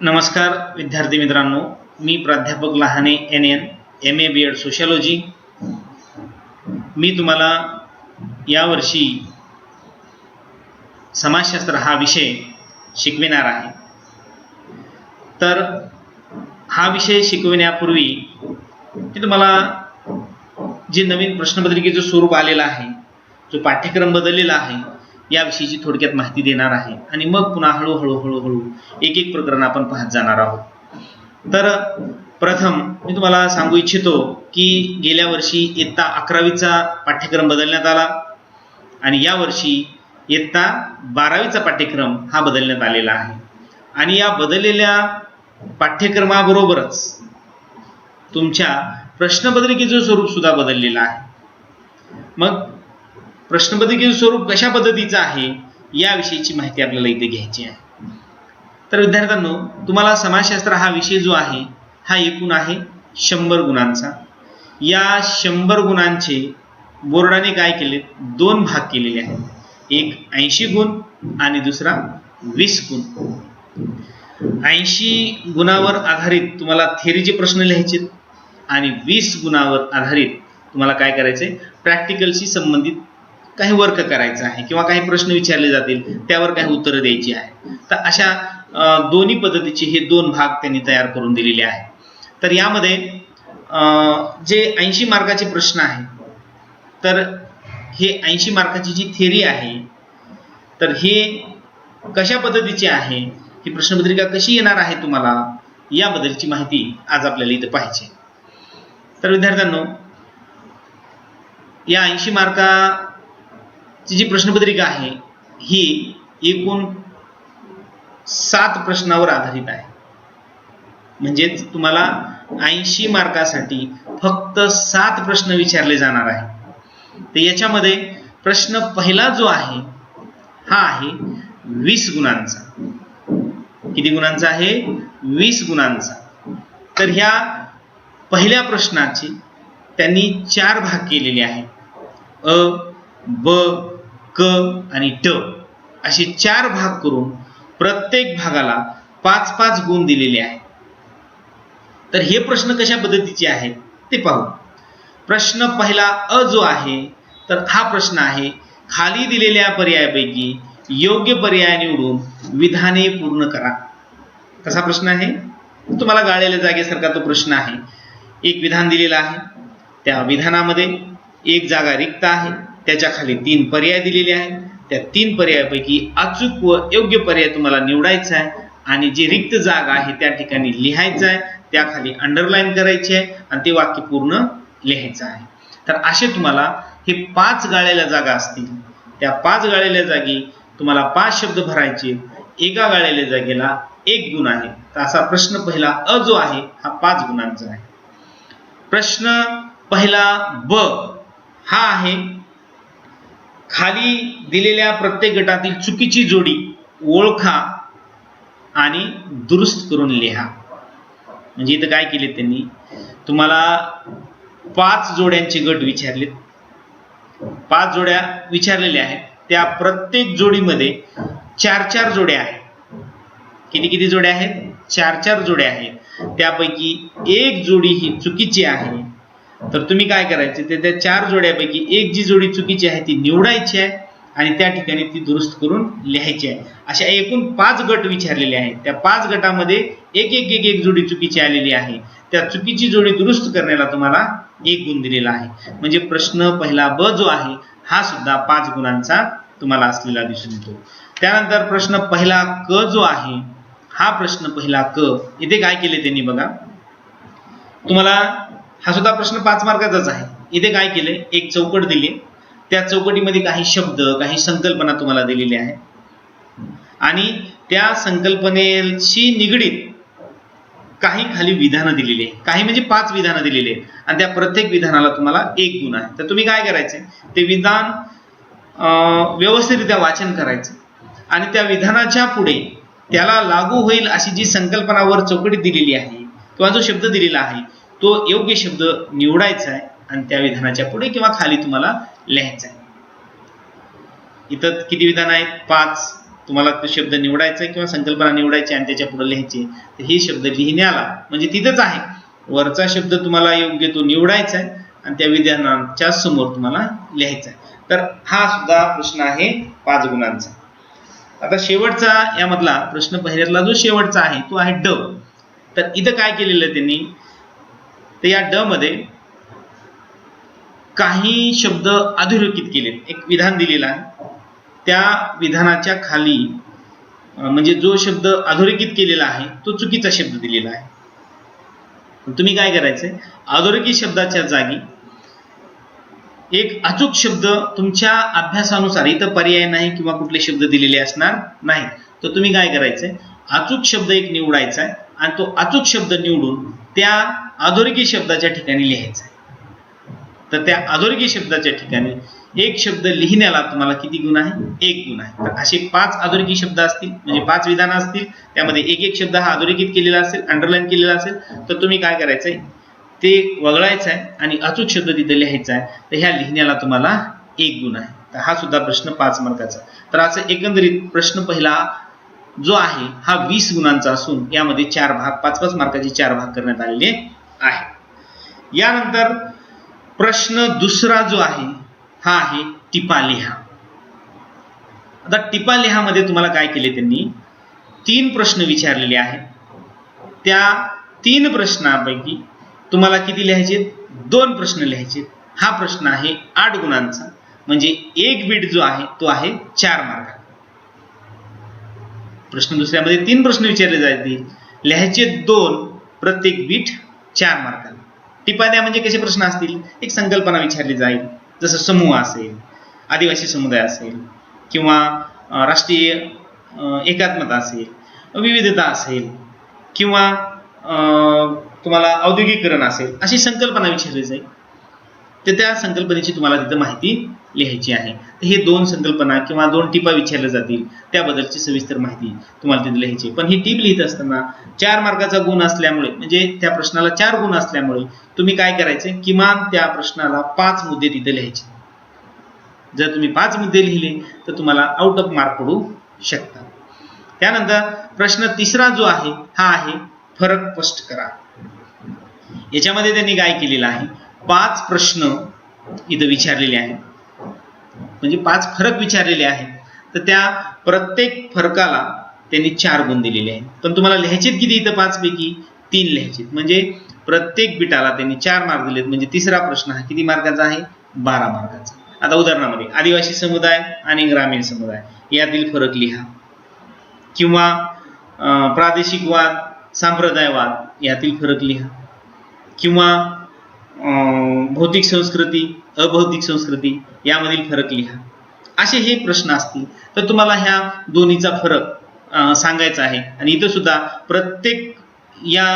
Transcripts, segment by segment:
नमस्कार विद्यार्थी मित्रांनो, मी प्राध्यापक Lahane NN MA BEd sociology. मी तुम्हाला यावर्षी समाजशास्त्र हा विषय शिकविणार आहे। तर हा विषय शिकविण्यापूर्वी मी तुम्हाला जे नवीन प्रश्नपत्रिकेचं स्वरूप आलेलं आहे, जो पाठ्यक्रम बदललेला आहे, याविषयीची थोडक्यात माहिती देणार आहे आणि मग पुन्हा हळूहळू एक एक प्रकरण आपण पाहत जाणार आहोत। तर प्रथम मी तुम्हाला सांगू इच्छितो की गेल्या वर्षी इयत्ता 11वीचा पाठ्यक्रम बदलण्यात आला आणि या वर्षी इयत्ता 12वीचा पाठ्यक्रम हा बदलण्यात आलेला आहे आणि या बदललेल्या पाठ्यक्रमाबरोबरच तुमच्या प्रश्नपत्रिकेचं स्वरूप सुद्धा बदललेलं आहे। मग प्रश्नपत्रिकेचं स्वरूप कशा पद्धतीचं आहे याविषयीची माहिती आपल्याला इथे घ्यायची आहे। तर विद्यार्थ्यांनो, तुम्हाला समाजशास्त्र हा विषय जो आहे हा एकूण आहे 100 गुणांचा। या 100 गुणांचे बोर्डाने काय केले, दोन भाग केलेले आहेत, एक 80 गुण आणि दुसरा 20 गुण। 80 गुणावर आधारित तुम्हाला थेअरीचे प्रश्न लिहायचे आणि 20 गुणावर आधारित तुम्हाला काय करायचे, प्रॅक्टिकलशी संबंधित काही वर्क करायचं आहे किंवा काही प्रश्न विचारले जातील त्यावर काही उत्तरं द्यायची आहे। तर अशा दोन्ही पद्धतीचे हे दोन भाग त्यांनी तयार करून दिलेले आहेत। तर यामध्ये जे 80 मार्काचे प्रश्न आहेत, तर हे 80 मार्काची जी थेअरी आहे, तर हे कशा पद्धतीचे आहे, ही प्रश्नपत्रिका कशी येणार आहे तुम्हाला, याबद्दलची माहिती आज आपल्याला इथे पाहिजे। तर विद्यार्थ्यांनो, या 80 मार्काची जी प्रश्नपत्रिका आहे ही एकूण 7 प्रश्नावर आधारित आहे। म्हणजेच तुम्हाला 80 मार्कासाठी फक्त 7 प्रश्न विचारले जाणार आहे। तर याच्यामध्ये प्रश्न पहिला जो आहे हा आहे 20 गुणांचा। किती गुणांचा आहे, 20 गुणांचा। तर ह्या पहिल्या प्रश्नाचे त्यांनी 4 भाग केलेले आहेत, अ, ब, क आणि ट असे 4 भाग करून प्रत्येक भागाला 5-5 गुण दिलेले आहेत। तर हे प्रश्न कशा पद्धतीचे आहेत ते पाहू। प्रश्न पहिला अ जो आहे, तर हा प्रश्न आहे, खाली दिलेल्या पर्यायापैकी योग्य पर्याय निवडून विधाने पूर्ण करा। कसा प्रश्न आहे, तुम्हाला गाळलेल्या जागेसारखा तो प्रश्न आहे। एक विधान दिलेलं आहे, त्या विधानामध्ये एक जागा रिक्त आहे, त्याच्या खाली 3 पर्याय दिलेले आहेत, त्या 3 पर्यायापैकी अचूक व योग्य पर्याय तुम्हाला निवडायचा आहे आणि जी रिक्त जागा आहे त्या ठिकाणी लिहायचं आहे, त्याखाली अंडरलाईन करायची आहे आणि ते वाक्य पूर्ण लिहायचं आहे। तर असे तुम्हाला हे 5 गाळलेल्या जागा असतील, त्या 5 गाळलेल्या जागी तुम्हाला 5 शब्द भरायचे, एका गाळलेल्या जागेला 1 गुण आहे। तर असा प्रश्न पहिला अ जो आहे हा 5 गुणांचा आहे। प्रश्न पहिला ब हा आहे, खाली दिलेल्या प्रत्येक गटातील चुकीची जोडी ओळखा आणि दुरुस्त करून लिहा। म्हणजे इथं काय केले त्यांनी, तुम्हाला 5 जोड्यांचे गट विचारले, 5 जोड्या विचारलेल्या आहेत, त्या प्रत्येक जोडीमध्ये 4-4 जोड्या आहेत। किती जोड्या आहेत, 4-4 जोड्या आहेत। त्यापैकी एक जोडी ही चुकीची आहे, तर तुम्ही काय करायचे, त्या 4 जोड्यापैकी एक जी जोडी चुकीची आहे ती निवडायची आहे आणि त्या ठिकाणी ती दुरुस्त करून लिहायची आहे। अशा एकूण 5 गट विचारलेले आहेत, त्या 5 गटामध्ये एक जोडी चुकीची आलेली आहे, त्या चुकीची जोडी दुरुस्त करण्याला तुम्हाला 1 गुण दिलेला आहे। म्हणजे प्रश्न पहिला ब जो आहे हा सुद्धा 5 गुणांचा तुम्हाला असलेला दिसून येतो। त्यानंतर प्रश्न पहिला क जो आहे, हा प्रश्न पहिला क, इथे काय केले त्यांनी बघा, तुम्हाला हा सुद्धा प्रश्न 5 मार्काचाच आहे। इथे काय केले, एक चौकट दिली, त्या चौकटीमध्ये काही शब्द, काही संकल्पना तुम्हाला दिलेल्या आहेत आणि त्या संकल्पनेशी निगडीत काही खाली विधानं दिलेली आहे, काही म्हणजे 5 विधानं दिलेली आहेत आणि त्या प्रत्येक विधानाला तुम्हाला 1 गुण आहे। तर तुम्ही काय करायचे, ते विधान व्यवस्थितरित्या वाचन करायचं आणि त्या विधानाच्या पुढे त्याला लागू होईल अशी जी संकल्पना वर चौकटीत दिलेली आहे किंवा जो शब्द दिलेला आहे तो योग्य शब्द निवडायचा आहे आणि त्या विधानाच्या पुढे किंवा खाली तुम्हाला लिहायचं आहे। इथं किती विधान आहेत, 5, तुम्हाला तो शब्द निवडायचा किंवा संकल्पना निवडायची आणि त्याच्या पुढे लिहायची, तर हे शब्द लिहिण्याला म्हणजे तिथंच आहे, वरचा शब्द तुम्हाला योग्य तो निवडायचा आहे आणि त्या विधानाच्या समोर तुम्हाला लिहायचा आहे. तर हा सुद्धा प्रश्न आहे 5 गुणांचा. आता शेवटचा यामधला प्रश्न पहिल्यातला जो शेवटचा आहे तो आहे ड. तर इथं काय केलेलं आहे त्यांनी, तर या ड मध्ये काही शब्द अधोरेखित केलेत. एक विधान दिलेलं आहे, त्या विधानाच्या खाली म्हणजे जो शब्द अधोरेखित केलेला आहे तो चुकीचा शब्द दिलेला आहे. तुम्ही काय करायचंय, अधोरेखित शब्दाच्या जागी एक अचूक शब्द तुमच्या अभ्यासानुसार, इथं पर्याय नाही किंवा कुठले शब्द दिलेले असणार नाही, तर तुम्ही काय करायचंय, अचूक शब्द एक निवडायचा आहे आणि तो अचूक शब्द निवडून त्या अधोरेखित शब्दाच्या ठिकाणी लिहायचा आहे. तर त्या अधोरेखित शब्दाच्या ठिकाणी एक शब्द लिहिण्याला तुम्हाला किती गुण आहे, 1 गुण आहे. तर असे 5 अधोरेखित शब्द असतील, म्हणजे 5 विधानं असतील, त्यामध्ये एक एक शब्द हा अधोरेखित केलेला असेल, अंडरलाईन केलेला असेल, तर तुम्ही काय करायचंय, ते वगळायचं आहे आणि अचूक शब्द तिथे लिहायचा आहे. तर ह्या लिहिण्याला तुम्हाला 1 गुण आहे. तर हा सुद्धा प्रश्न 5 मार्काचा. तर असं एकंदरीत प्रश्न पहिला जो आहे हा 20 गुणांचा असून यामध्ये 4 भाग, 5-5 मार्काचे 4 भाग करण्यात आलेले आहे. यानंतर प्रश्न दुसरा जो आहे हा आहे टिपा लिहा. आता टिपा लिहा मध्ये तुम्हाला काय केले, त्यांनी 3 प्रश्न विचारलेले आहेत. त्या 3 प्रश्नांपैकी तुम्हाला किती लिहायचे, 2 प्रश्न लिहायचे. हा प्रश्न आहे 8 गुणांचा, म्हणजे एक बीट जो आहे तो आहे 4 मार्क. प्रश्न दुसऱ्यामध्ये 3 प्रश्न विचारले जातील, लिहायचे 2, प्रत्येक बीट 4 मार्काला. टिपा द्या म्हणजे कसे प्रश्न असतील, एक संकल्पना विचारली जाईल, जसं समूह असेल, आदिवासी समुदाय असेल, किंवा राष्ट्रीय एकात्मता असेल, विविधता असेल, किंवा तुम्हाला औद्योगिकरण असेल, अशी संकल्पना विचारली जाईल. तर त्या संकल्पनेची तुम्हाला तिथं माहिती लिहायची आहे. तर हे 2 संकल्पना किंवा 2 टिपा विचारल्या जातील, त्याबद्दलची सविस्तर माहिती तुम्हाला तिथे लिहायची. पण ही टिप लिहित असताना 4 मार्काचा गुण असल्यामुळे, म्हणजे त्या प्रश्नाला 4 गुण असल्यामुळे तुम्ही काय करायचे, किमान त्या प्रश्नाला 5 मुद्दे तिथे लिहायचे. जर तुम्ही 5 मुद्दे लिहिले तर तुम्हाला आउट ऑफ मार्क पडू शकतात. त्यानंतर प्रश्न तिसरा जो आहे हा आहे फरक स्पष्ट करा. याच्यामध्ये त्यांनी काय केलेलं आहे, 5 प्रश्न इथं विचारलेले आहेत, म्हणजे 5 फरक विचारलेले आहेत. तर त्या प्रत्येक फरकाला त्यांनी 4 गुण दिलेले आहेत. पण तुम्हाला लिहायचेत किती, इथं 5 पैकी 3 लिहायचे, म्हणजे प्रत्येक बिटाला त्यांनी 4 मार्क दिलेत. म्हणजे तिसरा प्रश्न हा किती मार्काचा आहे, 12 मार्काचा. आता उदाहरणामध्ये आदिवासी समुदाय आणि ग्रामीण समुदाय यातील फरक लिहा, किंवा प्रादेशिकवाद, संप्रदायवाद यातील फरक लिहा, किंवा भौतिक संस्कृती, अभौतिक संस्कृती यामधील फरक लिहा. असे हे प्रश्न असतील तर तुम्हाला ह्या दोन्हीचा फरक सांगायचा आहे. आणि इथं सुद्धा प्रत्येक या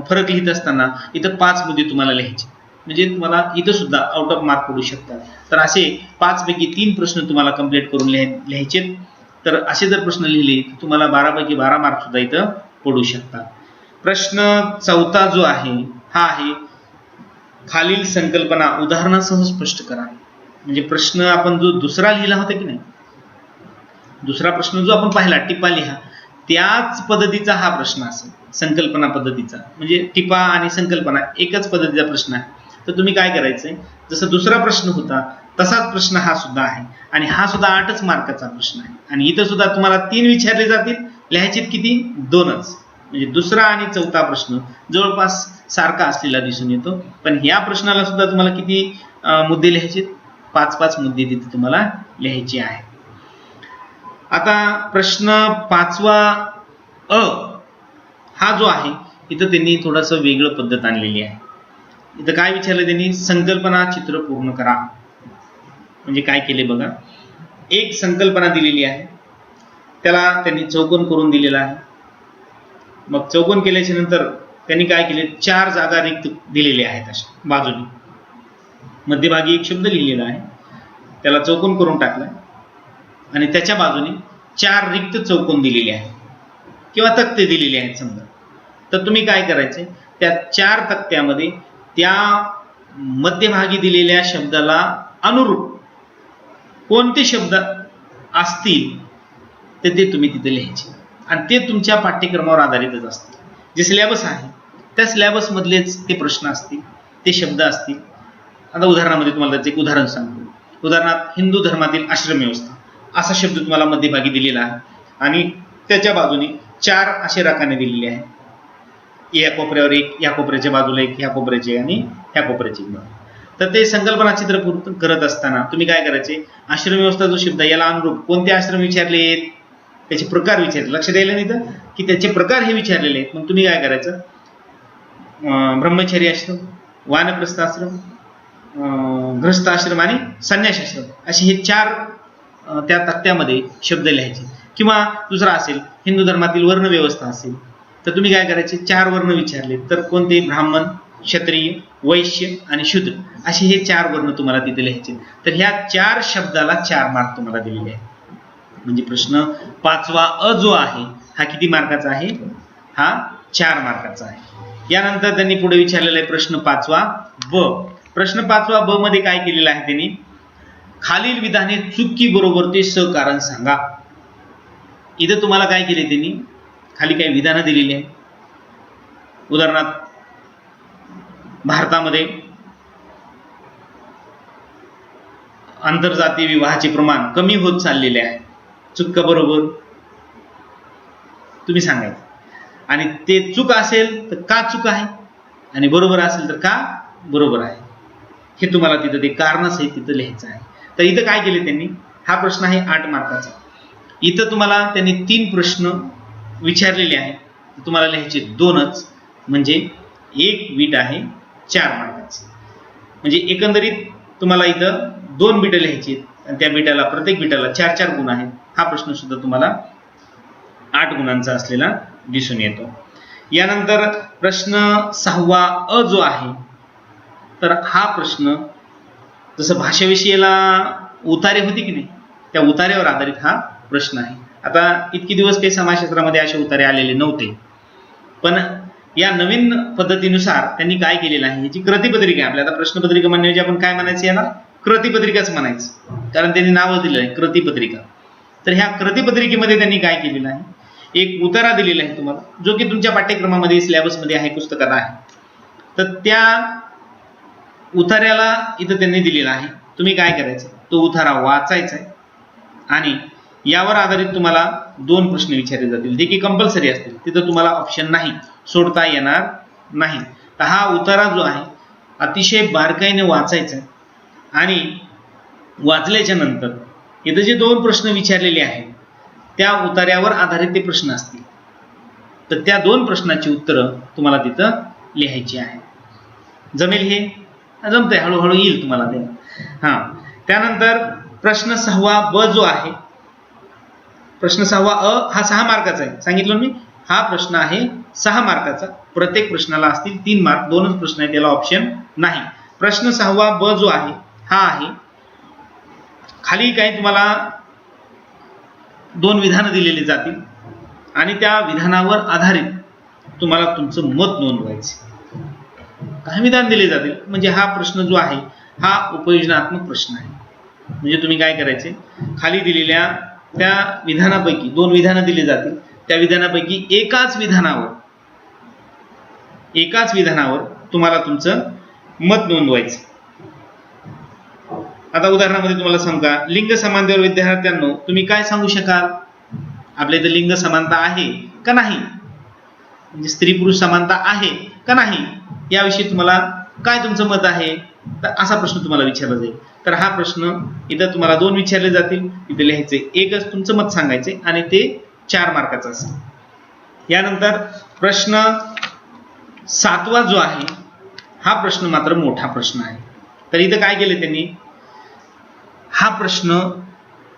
फरक लिहित असताना इथं 5 मुद्दे तुम्हाला लिहायचे, म्हणजे तुम्हाला इथं सुद्धा आउट ऑफ मार्क पडू शकतात. तर असे 5 पैकी 3 प्रश्न तुम्हाला कंप्लीट करून लिहायचे. तर असे जर प्रश्न लिहिले तर तुम्हाला 12 पैकी 12 मार्क सुद्धा इथं पडू शकतात. प्रश्न चौथा जो आहे हा आहे खालील संकल्पना उदाहरणासह स्पष्ट करा. म्हणजे प्रश्न आपण जो दुसरा लिहिला होता की नाही, दुसरा प्रश्न जो आपण पाहिला टिपा लिहा, त्याच पद्धतीचा हा प्रश्न असेल, संकल्पना पद्धतीचा. म्हणजे टिपा आणि संकल्पना एकच पद्धतीचा प्रश्न आहे. तर तुम्ही काय करायचंय, जसं दुसरा प्रश्न होता तसाच प्रश्न हा सुद्धा आहे, आणि हा सुद्धा 8च मार्काचा प्रश्न आहे. आणि इथं सुद्धा तुम्हाला 3 विचारले जातील, लिहायचे किती, 2च. म्हणजे दुसरा आणि चौथा प्रश्न जवळपास सारखा असलेला दिसून येतो. पण या प्रश्नाला सुद्धा तुम्हाला किती मुद्दे लिहायचे, 5-5 मुद्दे तिथे तुम्हाला लिहायचे आहे. आता प्रश्न 5वा अ हा जो आहे इथं त्यांनी थोडंसं वेगळं पद्धत आणलेली आहे. इथं काय विचारलं त्यांनी, संकल्पना चित्र पूर्ण करा. म्हणजे काय केले बघा, एक संकल्पना दिलेली आहे, त्याला त्यांनी चौकोन करून दिलेला आहे. मग चौकोन केल्याच्या नंतर त्यांनी काय केले, 4 जागा रिक्त दिलेल्या आहेत अशा बाजूने. मध्यभागी एक शब्द लिहिलेला आहे, त्याला चौकोन करून टाकला आणि त्याच्या बाजूने 4 रिक्त चौकोन दिलेले आहेत किंवा तक्ते दिलेले आहेत समजा. तर तुम्ही काय करायचे, त्या 4 तक्त्यामध्ये त्या मध्यभागी दिलेल्या शब्दाला अनुरूप कोणते शब्द असतील तर ते तुम्ही तिथे लिहायचे आणि ते तुमच्या पाठ्यक्रमावर आधारितच असते. जे सिलेबस आहे त्या सिलेबस मधलेच ते प्रश्न असतील, ते शब्द असतील. आता उदाहरणामध्ये तुम्हाला त्याचं एक उदाहरण सांगतो. उदाहरणार्थ हिंदू धर्मातील आश्रम व्यवस्था असा शब्द तुम्हाला मध्यभागी दिलेला आहे आणि त्याच्या बाजूने 4 असे रकाने दिलेले आहेत. या कोपऱ्यावर एक, या कोपऱ्याच्या बाजूला एक, या कोपऱ्याचे आणि ह्या कोपऱ्याचे एक. तर ते संकल्पना चित्र करत असताना तुम्ही काय करायचे, आश्रम व्यवस्था जो शब्द याला अनुरूप कोणते आश्रम विचारले, त्याचे प्रकार विचारले. लक्ष द्यायला नाही तर की त्याचे प्रकार हे विचारलेले आहेत. मग तुम्ही काय करायचं, ब्रह्मचर्य आश्रम, वानप्रस्थ आश्रम, गृहस्थ आश्रम आणि संन्यास आश्रम असे हे 4 त्या तक्त्यामध्ये शब्द लिहायचे. किंवा दुसरा असेल हिंदू धर्मातील वर्ण व्यवस्था असेल तर तुम्ही काय करायचे, 4 वर्ण विचारले तर कोणते, ब्राह्मण, क्षत्रिय, वैश्य आणि शूद्र असे हे 4 वर्ण तुम्हाला तिथे लिहायचे. तर ह्या 4 शब्दाला 4 मार्क तुम्हाला दिलेले आहेत. म्हणजे प्रश्न 5वा अ जो आहे हा किती मार्काचा आहे, हा 4 मार्काचा आहे. यानंतर त्यांनी पुढे विचारलेला आहे प्रश्न 5वा ब. प्रश्न 5वा ब मध्ये काय केलेलं आहे त्यांनी, खालील विधाने चुकी बरोबर ते सकारण सांगा. इथं तुम्हाला काय केले त्यांनी, खाली काही विधानं दिलेली आहे. उदाहरणार्थ भारतामध्ये आंतरजातीय विवाहाचे प्रमाण कमी होत चाललेले आहे. चूक का बरोबर तुम्ही सांगायचं. आणि ते चूक असेल तर का चूक आहे आणि बरोबर असेल तर का बरोबर आहे, हे तुम्हाला तिथं ते कारणासहित तिथं लिहायचं आहे. तर इथं काय केले त्यांनी, हा प्रश्न आहे 8 मार्काचा. इथं तुम्हाला त्यांनी 3 प्रश्न विचारलेले आहेत, तुम्हाला लिहायचे 2च, म्हणजे 1 बीट आहे 4 मार्काचे. म्हणजे एकंदरीत तुम्हाला इथं 2 बीट लिहायची आणि त्या बीटाला, प्रत्येक बीटाला 4-4 गुण आहेत. हा प्रश्न सुद्धा तुम्हाला 8 गुणांचा असलेला दिसून येतो. यानंतर प्रश्न 6वा अ जो आहे तर हा प्रश्न जसं भाषाविषयीला उतारे होते की नाही, त्या उतार्यावर आधारित हा प्रश्न आहे. आता इतकी दिवस काही समाजशास्त्रामध्ये असे उतारे आलेले नव्हते, पण या नवीन पद्धतीनुसार त्यांनी काय केलेलं आहे, याची कृतिपत्रिका आहे. आपल्या आता प्रश्नपत्रिका म्हणण्याऐवजी आपण काय म्हणायचं, याला कृतिपत्रिकाच म्हणायचं, कारण त्यांनी नाव दिलं आहे कृतिपत्रिका. तर ह्या कृतिपत्रिकेमध्ये त्यांनी काय केलेलं आहे, एक उतारा दिलेला आहे तुम्हाला, जो की तुमच्या पाठ्यक्रमामध्ये सिलेबसमध्ये आहे, पुस्तकात आहे. तर त्या उतार्याला इथं त्यांनी दिलेला आहे. तुम्ही काय करायचं, तो उतारा वाचायचा आहे आणि यावर आधारित तुम्हाला 2 प्रश्न विचारले जातील, जे की कंपल्सरी असतील. तिथं तुम्हाला ऑप्शन नाही, सोडता येणार नाही. तर हा उतारा जो आहे अतिशय बारकाईने वाचायचा आहे आणि वाचल्याच्या नंतर इथं जे 2 प्रश्न विचारलेले आहेत त्या उतार्यावर आधारित ते प्रश्न असतील. तर त्या 2 प्रश्नाची उत्तरं तुम्हाला तिथं लिहायची आहे. जमेल हे, जमतंय, हळूहळू येईल तुम्हाला ते. त्यानंतर प्रश्न 6वा ब जो आहे, प्रश्न 6वा अ हा 6 मार्काचा आहे, सांगितलं मी. हा प्रश्न आहे 6 मार्काचा. प्रत्येक प्रश्नाला असतील 3 मार्क, 2च प्रश्न आहेत, त्याला ऑप्शन नाही. प्रश्न 6वा ब जो आहे हा आहे, खाली काही तुम्हाला 2 विधानं दिलेली जातील आणि त्या विधानावर आधारित तुम्हाला तुमचं मत नोंदवायचे. काही विधान दिले जातील, म्हणजे हा प्रश्न जो आहे हा उपयोजनात्मक प्रश्न आहे. म्हणजे तुम्ही काय करायचे, खाली दिलेल्या त्या विधानापैकी 2 विधानं दिली जातील, त्या विधानापैकी एकाच विधानावर तुम्हाला तुमचं मत नोंदवायचं. आता उदाहरणामध्ये तुम्हाला सांगा, लिंग समानतेवर विद्यार्थ्यांनो तुम्ही काय सांगू शकाल, आपल्या इथं लिंग समानता आहे का नाही, म्हणजे स्त्री पुरुष समानता आहे का नाही, याविषयी तुम्हाला काय तुमचं मत आहे, तर असा प्रश्न तुम्हाला विचारला जाईल. तर हा प्रश्न इथं तुम्हाला 2 विचारले जातील, इथे लिहायचे, एकच तुमचं मत सांगायचे आणि ते 4 मार्काचं असेल. यानंतर प्रश्न 7वा जो आहे हा प्रश्न मात्र मोठा प्रश्न आहे. तर इथं काय केलं त्यांनी, हा प्रश्न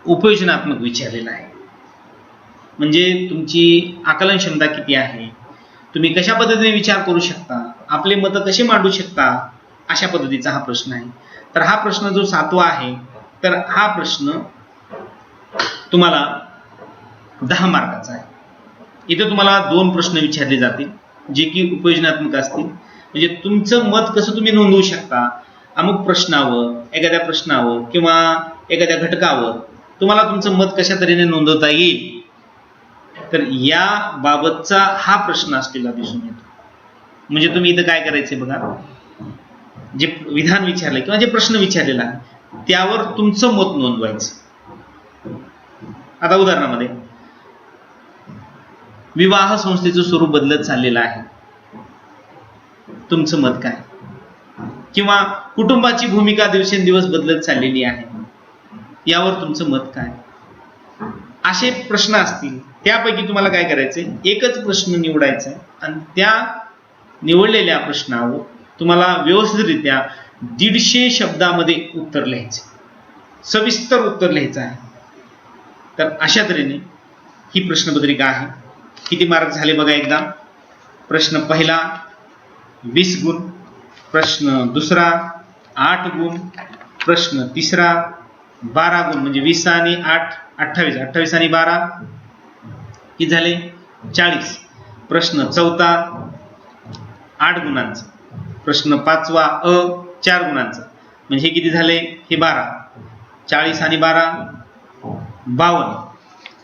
उपयोजनात्मक विचारलेला आहे. म्हणजे तुमची आकलन क्षमता किती आहे, तुम्ही कशा पद्धतीने विचार करू शकता, आपले मत कसे मांडू शकता, अशा पद्धतीचा हा प्रश्न आहे. तर हा प्रश्न जो 7वा आहे, तर हा प्रश्न तुम्हाला 10 मार्काचा आहे. इथे तुम्हाला 2 प्रश्न विचारले जातील, जे की उपयोजनात्मक असतील. म्हणजे तुमचं मत कसं तुम्ही नोंदवू शकता, अमुक प्रश्नावर, एखाद्या प्रश्नावर किंवा एखाद्या घटकावर तुम्हाला तुमचं मत कशा तऱ्हेने नोंदवता येईल, तर या बाबतचा हा प्रश्न असलेला दिसून येतो. म्हणजे तुम्ही इथं काय करायचे बघा, जे विधान विचारले किंवा जे प्रश्न विचारलेला आहे त्यावर तुमचं मत नोंदवायचं. आता उदाहरणामध्ये विवाह संस्थेचं स्वरूप बदलत चाललेलं आहे, तुमचं मत काय? किंवा कुटुंबाची भूमिका दिवसेंदिवस बदलत चाललेली आहे, यावर तुमचं मत काय? असे प्रश्न असतील, त्यापैकी तुम्हाला काय करायचंय, एकच प्रश्न निवडायचा आणि त्या निवडलेल्या प्रश्नावर तुम्हाला व्यवस्थितरित्या 150 शब्दामध्ये उत्तर लिहायचे, सविस्तर उत्तर लिहायचं आहे. तर अशा तऱ्हेने ही प्रश्नपत्रिका आहे. किती मार्क झाले बघा एकदा. प्रश्न पहिला 20 गुण, प्रश्न दुसरा 8 गुण, प्रश्न तिसरा 12 गुण, म्हणजे 20 आणि 8 28, 28 आणि 12 किती झाले 40. प्रश्न चौथा 8 गुणांचा, प्रश्न पाचवा 4 गुणांचा, म्हणजे हे किती झाले, हे 12. 40 आणि 12 52.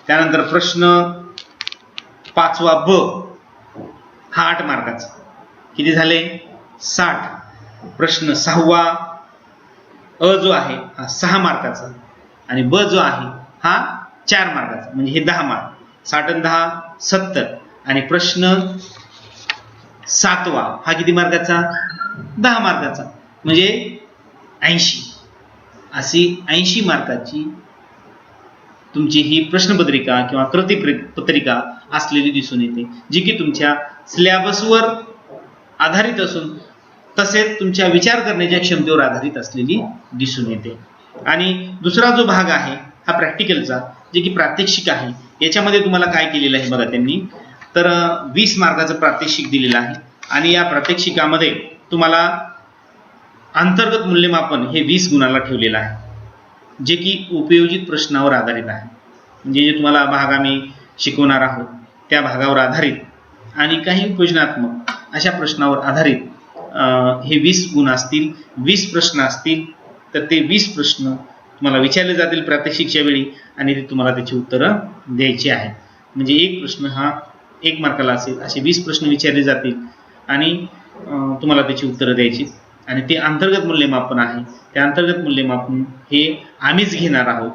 त्यानंतर प्रश्न पाचवा हा 8 मार्काचा, किती झाले 60. प्रश्न सहावा जो आहे हा 6 मार्काचा आणि जो आहे हा 4 मार्काचा, म्हणजे हे 10 मार्क. 60 आणि 10 70. आणि प्रश्न सातवा हा किती मार्काचा, 10 मार्काचा, म्हणजे 80. अशी 80 मार्काची तुमची ही प्रश्नपत्रिका किंवा कृतीपत्रिका असलेली दिसून येते, जी की तुमच्या सिलेबसवर आधारित असून तसेच तुमच्या विचार करण्याच्या क्षमतेवर आधारित असलेली दिसून येते. आणि दुसरा जो भाग आहे हा प्रॅक्टिकलचा, जे की प्रात्यक्षिक आहे. याच्यामध्ये तुम्हाला काय केलेलं आहे बघा त्यांनी, तर 20 मार्काचं प्रात्यक्षिक दिलेलं आहे आणि या प्रात्यक्षिकामध्ये तुम्हाला अंतर्गत मूल्यमापन हे 20 गुणाला ठेवलेलं आहे, जे की उपयोजित प्रश्नावर आधारित आहे. म्हणजे जे तुम्हाला भाग आम्ही शिकवणार आहोत त्या भागावर आधारित आणि काही उपयोजनात्मक अशा प्रश्नावर आधारित हे 20 गुण असतील, 20 प्रश्न असतील. तर ते 20 प्रश्न तुम्हाला विचारले जातील प्रात्यक्षिकच्या वेळी आणि ते तुम्हाला त्याची उत्तरं द्यायची आहेत. म्हणजे एक प्रश्न हा 1 मार्काला असेल, असे 20 प्रश्न विचारले जातील आणि तुम्हाला त्याची उत्तरं द्यायची. आणि ते अंतर्गत मूल्यमापन आहे. ते अंतर्गत मूल्यमापन हे आम्हीच घेणार आहोत,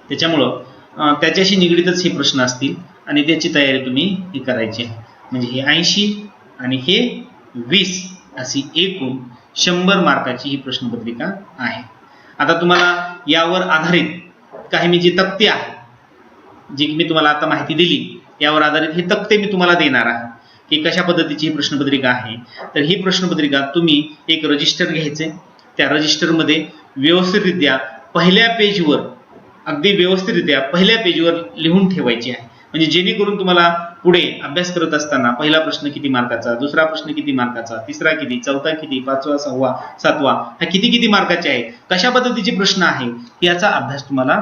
त्याच्यामुळं त्याच्याशी निगडीतच हे प्रश्न असतील आणि त्याची तयारी तुम्ही करायची आहे. म्हणजे हे 80 आणि हे 20 अशी एकूण 100 मार्काची ही प्रश्नपत्रिका आहे. आता तुम्हाला यावर आधारित काही मी जी तक्ते आहे, जी मी तुम्हाला आता माहिती दिली, यावर आधारित हे तक्ते मी तुम्हाला देणार आहे की कशा पद्धतीची ही प्रश्नपत्रिका आहे. तर ही प्रश्नपत्रिका तुम्ही एक रजिस्टर घ्यायचे, त्या रजिस्टरमध्ये व्यवस्थितरित्या पहिल्या पेजवर, अगदी व्यवस्थितरित्या पहिल्या पेजवर लिहून ठेवायची आहे. म्हणजे जेणेकरून तुम्हाला पुढे अभ्यास करत असताना पहिला प्रश्न किती मार्काचा, दुसरा प्रश्न किती मार्काचा, तिसरा किती, चौथा किती, पाचवा, सहावा, सातवा हा किती मार्काचे आहे, कशा पद्धतीचे प्रश्न आहे, याचा अभ्यास तुम्हाला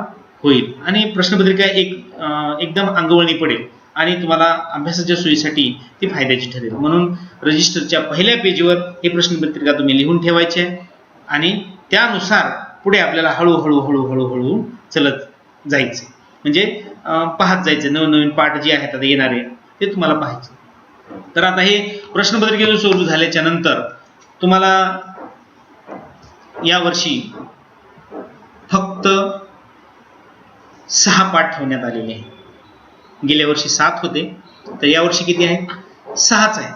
होईल आणि प्रश्नपत्रिका एकदम अंगवळणी पडेल आणि तुम्हाला अभ्यासाच्या सोयीसाठी ती फायद्याची ठरेल. म्हणून रजिस्टरच्या पहिल्या पेजवर ही प्रश्नपत्रिका तुम्ही लिहून ठेवायची आहे आणि त्यानुसार पुढे आपल्याला हळूहळू चलत जायचे. म्हणजे पाहत जायचे, नवनवीन पाठ जे आहेत आता येणारे ते तुम्हाला पाहायचे. तर आता हे प्रश्नपत्रिकेचं सुरू झाल्याच्या नंतर तुम्हाला या वर्षी फक्त 6 पाठ ठेवण्यात आलेले आहे. गेल्या वर्षी 7 होते, तर या वर्षी किती आहे, 6च आहे.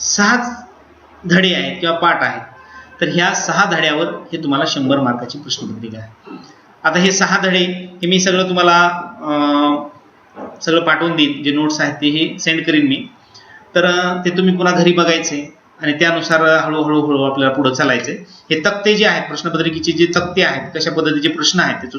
6 धडे आहेत किंवा पाठ आहेत. तर ह्या 6 धड्यावर हे तुम्हाला 100 मार्काची प्रश्नपत्रिका आहे. आता हे 6 धडे हे मी सगळं तुम्हाला सगळं पाठवून देईन, जे नोट्स आहेत ते हे सेंड करीन मी. तर ते तुम्ही पुन्हा घरी बघायचे आणि त्यानुसार हळूहळू आपल्याला पुढे चालायचे. हे तक्ते जे आहेत प्रश्नपत्रिकेचे, जे तक्ते आहेत, कशा पद्धतीचे प्रश्न आहेत त्याचं